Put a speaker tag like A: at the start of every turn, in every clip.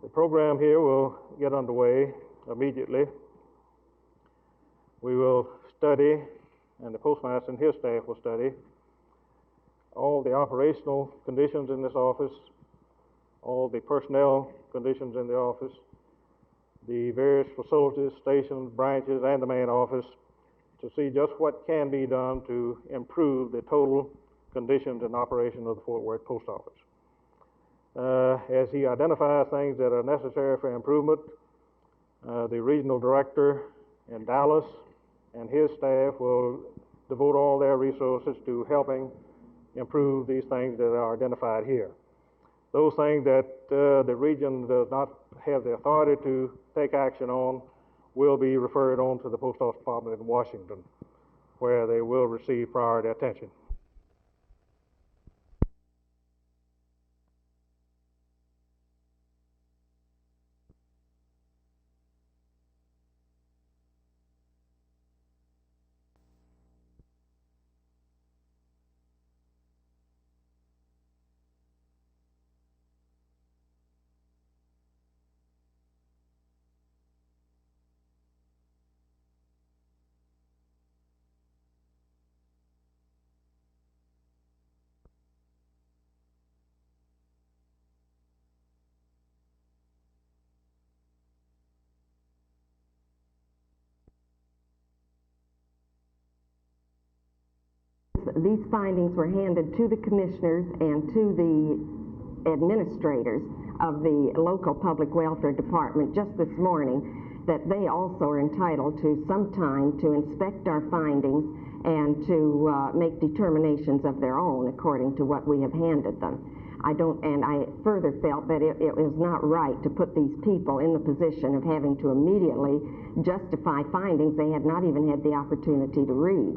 A: The program here will get underway immediately. We will study, and the postmaster and his staff will study, all the operational conditions in this office, all the personnel conditions in the office, the various facilities, stations, branches, and the main office, to see just what can be done to improve the total conditions and operation of the Fort Worth Post Office. As he identifies things that are necessary for improvement, the regional director in Dallas and his staff will devote all their resources to helping improve these things that are identified here. Those things that the region does not have the authority to take action on will be referred on to the Post Office Department in Washington, where they will receive priority attention.
B: These findings were handed to the commissioners and to the administrators of the local public welfare department just this morning, that they also are entitled to some time to inspect our findings and to make determinations of their own according to what we have handed them. I further felt that it was not right to put these people in the position of having to immediately justify findings they had not even had the opportunity to read.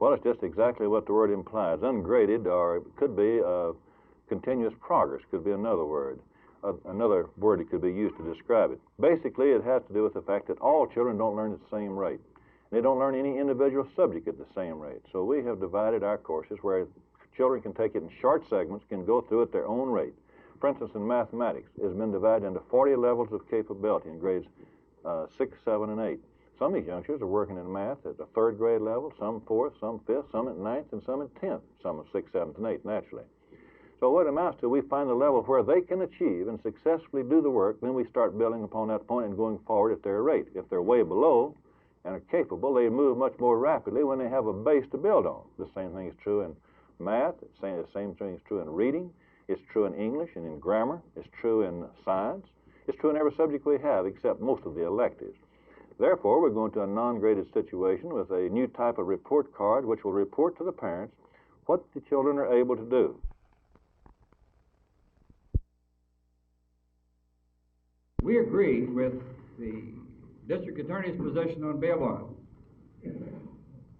C: Well, it's just exactly what the word implies. Ungraded, or it could be continuous progress, could be another word. Another word that could be used to describe it. Basically, it has to do with the fact that all children don't learn at the same rate. They don't learn any individual subject at the same rate. So we have divided our courses where children can take it in short segments, can go through at their own rate. For instance, in mathematics, it has been divided into 40 levels of capability in grades 6, 7, and 8. Some of these youngsters are working in math at the 3rd grade level, some 4th, some 5th, some at 9th, and some at 10th, some at 6th, 7th, and 8th, naturally. So what it amounts to, we find a level where they can achieve and successfully do the work, then we start building upon that point and going forward at their rate. If they're way below and are capable, they move much more rapidly when they have a base to build on. The same thing is true in math, the same thing is true in reading, it's true in English and in grammar, it's true in science, it's true in every subject we have except most of the electives. Therefore, we're going to a non-graded situation with a new type of report card which will report to the parents what the children are able to do.
D: We agree with the district attorney's position on bail bond,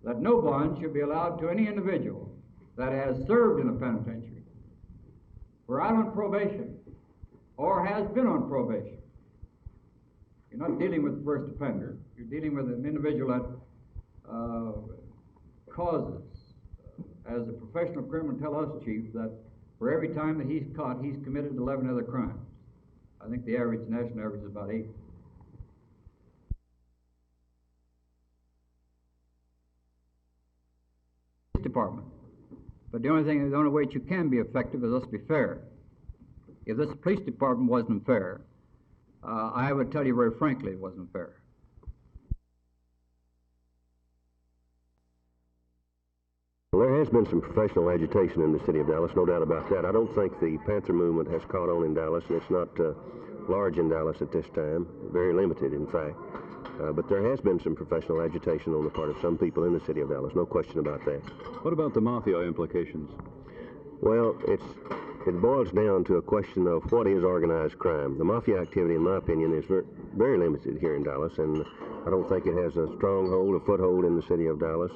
D: that no bond should be allowed to any individual that has served in a penitentiary, were out on probation, or has been on probation. You're not dealing with the first offender. You're dealing with an individual that causes, as the professional criminal tell us, Chief, that for every time that he's caught, he's committed 11 other crimes. I think the average, national average, is about 8. Department. But the only way you can be effective is let's be fair. If this police department wasn't fair, I would tell you very frankly it wasn't fair.
E: Well, there has been some professional agitation in the city of Dallas, no doubt about that. I don't think the Panther movement has caught on in Dallas, and it's not large in Dallas at this time, very limited in fact. But there has been some professional agitation on the part of some people in the city of Dallas, no question about that.
F: What about the mafia implications?
E: Well, it boils down to a question of what is organized crime. The mafia activity, in my opinion, is very limited here in Dallas, and I don't think it has a stronghold, a foothold in the city of Dallas.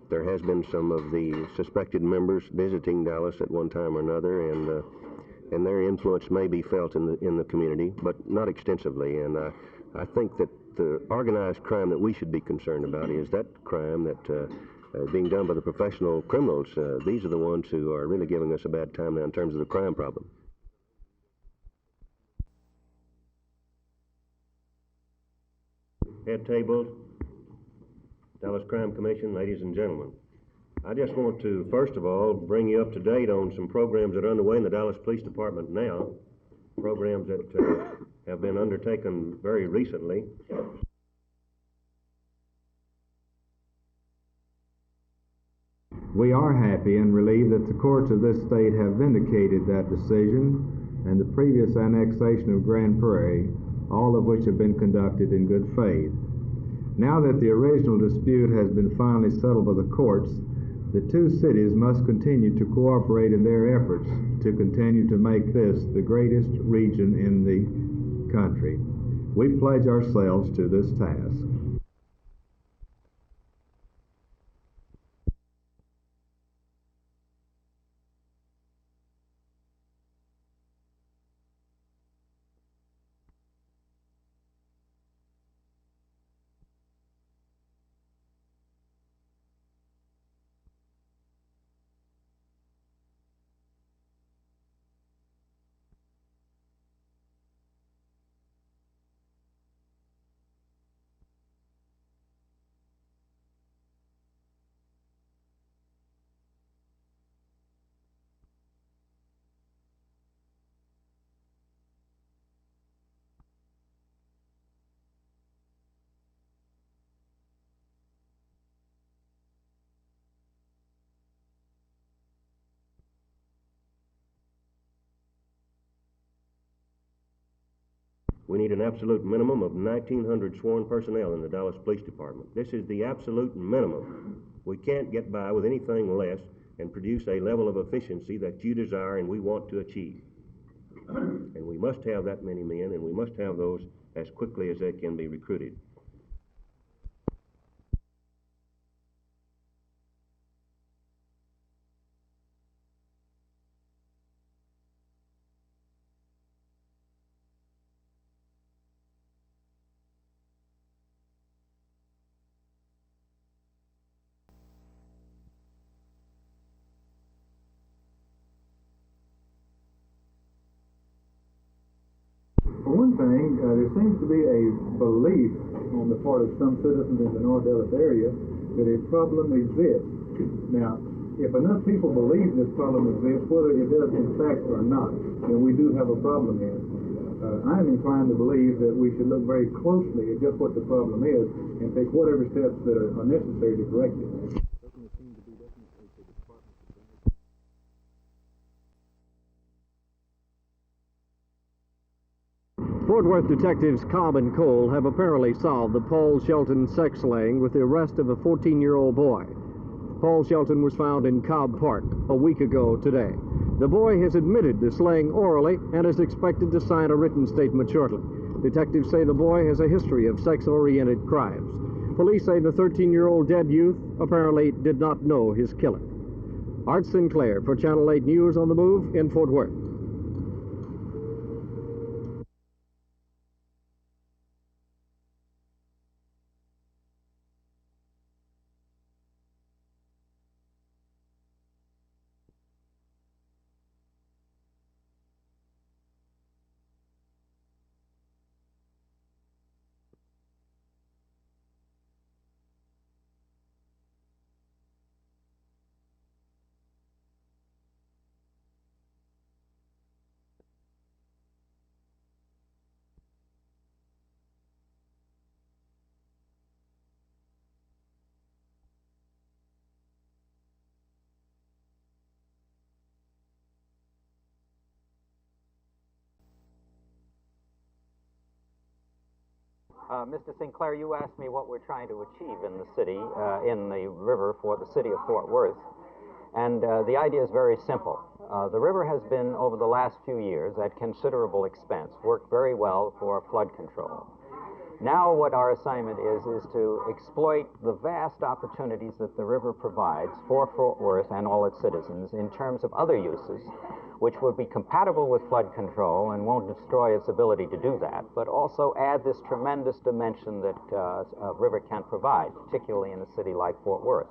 E: There has been some of the suspected members visiting Dallas at one time or another, and their influence may be felt in the community, but not extensively. And I think that the organized crime that we should be concerned about is that crime that being done by the professional criminals. These are the ones who are really giving us a bad time now in terms of the crime problem. Head tabled, Dallas Crime Commission, ladies and gentlemen. I just want to, first of all, bring you up to date on some programs that are underway in the Dallas Police Department now, programs that have been undertaken very recently.
G: We are happy and relieved that the courts of this state have vindicated that decision and the previous annexation of Grand Prairie, all of which have been conducted in good faith. Now that the original dispute has been finally settled by the courts, the two cities must continue to cooperate in their efforts to continue to make this the greatest region in the country. We pledge ourselves to this task.
E: We need an absolute minimum of 1,900 sworn personnel in the Dallas Police Department. This is the absolute minimum. We can't get by with anything less and produce a level of efficiency that you desire and we want to achieve. And we must have that many men, and we must have those as quickly as they can be recruited.
G: For one thing, there seems to be a belief on the part of some citizens in the North Dallas area that a problem exists. Now, if enough people believe this problem exists, whether it does in fact or not, then we do have a problem here. I'm inclined to believe that we should look very closely at just what the problem is and take whatever steps that are necessary to correct it.
H: Fort Worth detectives Cobb and Cole have apparently solved the Paul Shelton sex slaying with the arrest of a 14-year-old boy. Paul Shelton was found in Cobb Park a week ago today. The boy has admitted to slaying orally and is expected to sign a written statement shortly. Detectives say the boy has a history of sex-oriented crimes. Police say the 13-year-old dead youth apparently did not know his killer. Art Sinclair for Channel 8 News on the Move in Fort Worth.
I: Mr. Sinclair, you asked me what we're trying to achieve in the city, in the river for the city of Fort Worth. And the idea is very simple. The river has been, over the last few years, at considerable expense, worked very well for flood control. Now what our assignment is to exploit the vast opportunities that the river provides for Fort Worth and all its citizens in terms of other uses, which would be compatible with flood control and won't destroy its ability to do that, but also add this tremendous dimension that a river can provide, particularly in a city like Fort Worth.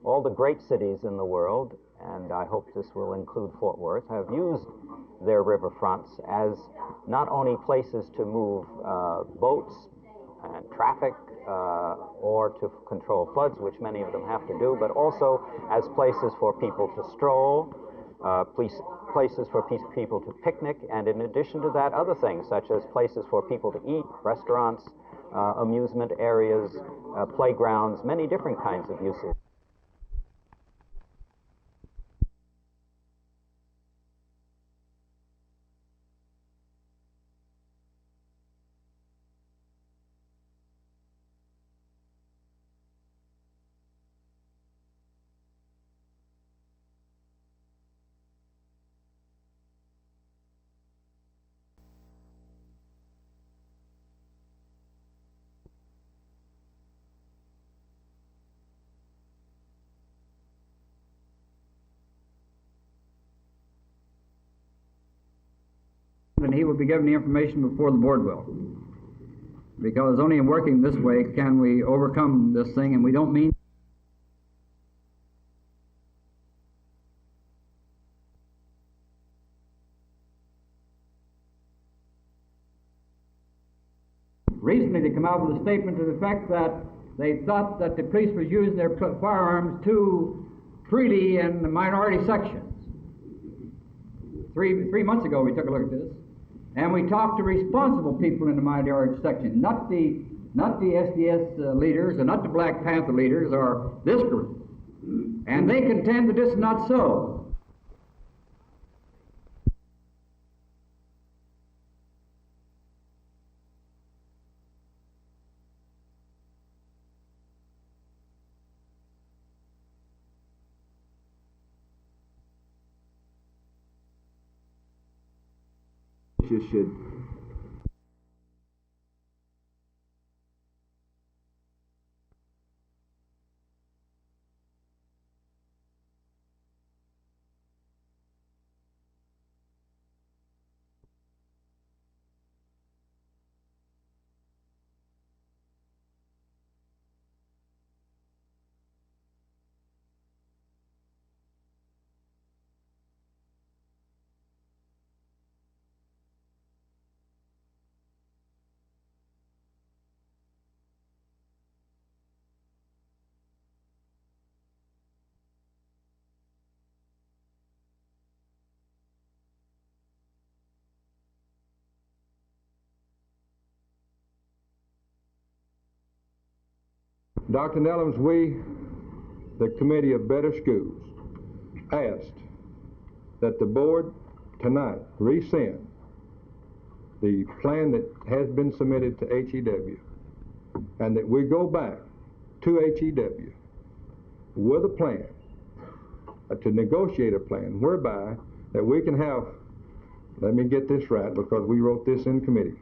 I: All the great cities in the world, and I hope this will include Fort Worth, have used their riverfronts as not only places to move boats and traffic or to control floods, which many of them have to do, but also as places for people to stroll, places for people to picnic, and in addition to that, other things such as places for people to eat, restaurants, amusement areas, playgrounds, many different kinds of uses.
D: And he will be given the information before the board will. Because only in working this way can we overcome this thing, and we don't mean recently they come out with a statement to the effect that they thought that the police was using their firearms too freely in the minority sections. Three months ago we took a look at this, and we talked to responsible people in the minority section, not the SDS leaders, or not the Black Panther leaders, or this group. And they contend that this is not so.
E: Should
J: Dr. Nellums, we, the Committee of Better Schools, asked that the board tonight rescind the plan that has been submitted to HEW, and that we go back to HEW with a plan, to negotiate a plan whereby that we can have, let me get this right because we wrote this in committee,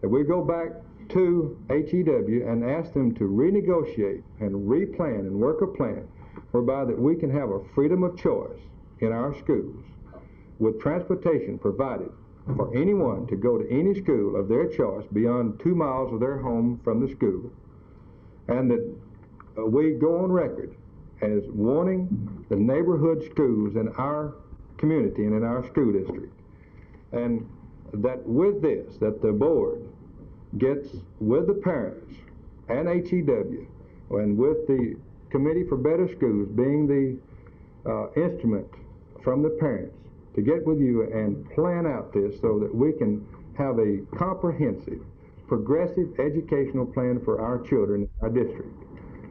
J: that we go back to HEW and ask them to renegotiate and replan and work a plan whereby that we can have a freedom of choice in our schools with transportation provided for anyone to go to any school of their choice beyond 2 miles of their home from the school, and that we go on record as wanting the neighborhood schools in our community and in our school district, and that with this, that the board gets with the parents and HEW and with the Committee for Better Schools being the instrument from the parents to get with you and plan out this so that we can have a comprehensive, progressive educational plan for our children in our district.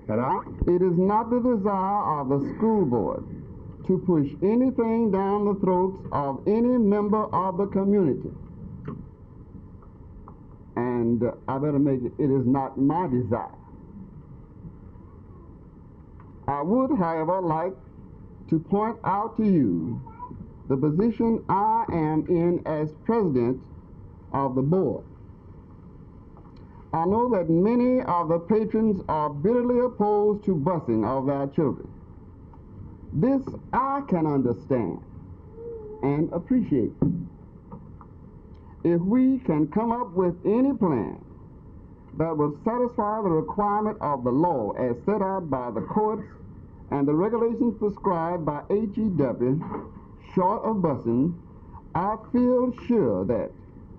K: It is not the desire of the school board to push anything down the throats of any member of the community. And I better make it is not my desire. I would, however, like to point out to you the position I am in as president of the board. I know that many of the patrons are bitterly opposed to busing of their children. This I can understand and appreciate. If we can come up with any plan that will satisfy the requirement of the law as set out by the courts and the regulations prescribed by HEW, short of busing, I feel sure that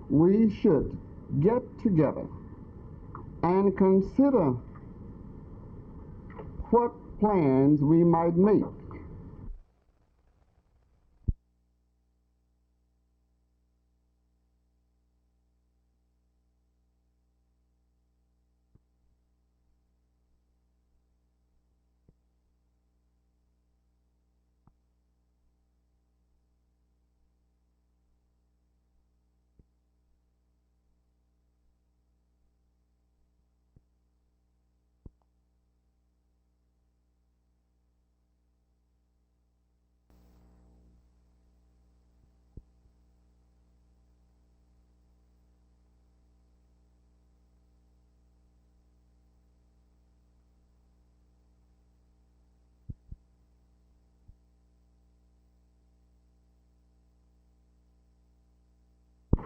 K: we should get together and consider what plans we might make.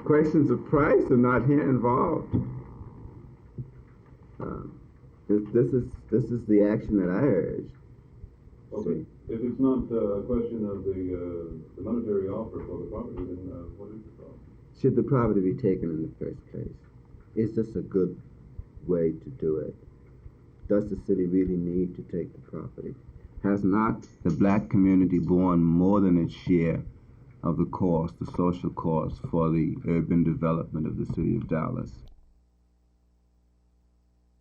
L: Questions of price are not here involved. This is the action that I urge.
F: Okay. If it's not a question of the monetary offer for the property, then what is the problem?
L: Should the property be taken in the first place? Is this a good way to do it? Does the city really need to take the property? Has not the black community borne more than its share of the cost, the social cost for the urban development of the city of Dallas?